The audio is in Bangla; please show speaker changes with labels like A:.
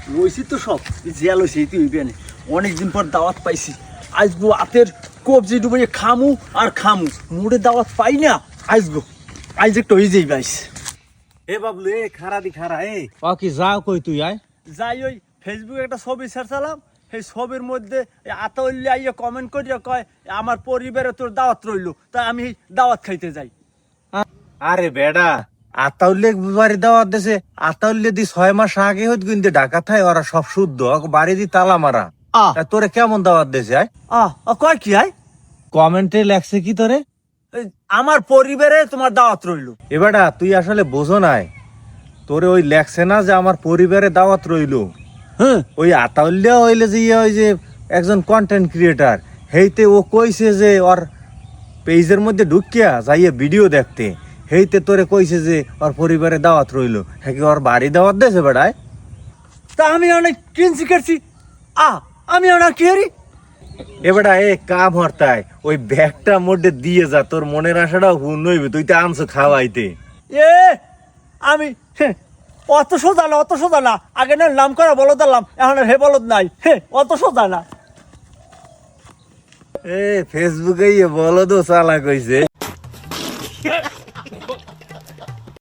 A: লইছি তো সব জিয়া লইছি তুই হইবে না অনেকদিন পর দাওয়াত পাইছি আজগো হাতের কবজি ডুবে খামু আর খামু মুড়ে দাওয়াত পাই না আজগো আজ একটা হয়ে যাই বাইস
B: এ বাবলু এ খারা দি খারা এ
C: কি যাও কই তুই আয়
A: যাই ওই ফেসবুকে একটা ছবি ছাড়ছিলাম সেই ছবির মধ্যে আতাউল্লি আইয়া কমেন্ট করিয়া কয় আমার পরিবারে তোর দাওয়াত রইলো তাই আমি দাওয়াত খাইতে যাই।
B: আরে বেডা আতাউল্লে বাড়ি দাওয়াত দেছে আতাউল্লে দি 6 মাস আগে হইত কিন্তু ঢাকা থাই ওরা সব শুদ্ধ বাড়ি দি তালা মারা তা তোরে কেমন দাওয়াত দেছে
A: কয় কি আয়
B: কমেন্টে লেখছে কি তোরে
A: এই, আমার পরিবারে তোমার দাওয়াত রইলো।
B: এ বেডা তুই আসলে বোঝো নাই তোরে ওই লেখছে না যে আমার পরিবারে দাওয়াত রইলো
A: হ্যাঁ
B: ওই আতাউল্লিয়া হইলে যে ওই যে একজন কন্টেন্ট ক্রিয়েটার হেইতে ও কইছে যে ওর পেজের মধ্যে ঢুকিয়া যাইয়া ভিডিও দেখতে হেইতে তোরে কইছে যে ওর পরিবারে দাওয়াত রইলো হ্যাঁ কি ওর বাড়ি দাওয়াত দেছে বেড়ায়
A: তা আমি অনেক কিনছি করছি আমি অনেক কি হারি
B: এ বেটা এ কাম হরতাই ওই ব্যাগটা মধ্যে দিয়ে যা তোর মনের আশাটাও পূর্ণ হইবে তুই তো আনছো খাওয়াইতে
A: এ আমি অত সোজা না আগে না নাম করা বলদ দিলাম এখন আর হে বলদ নাই অত সোজা না।
B: এ ফেসবুকে বলো তো চালা কইছে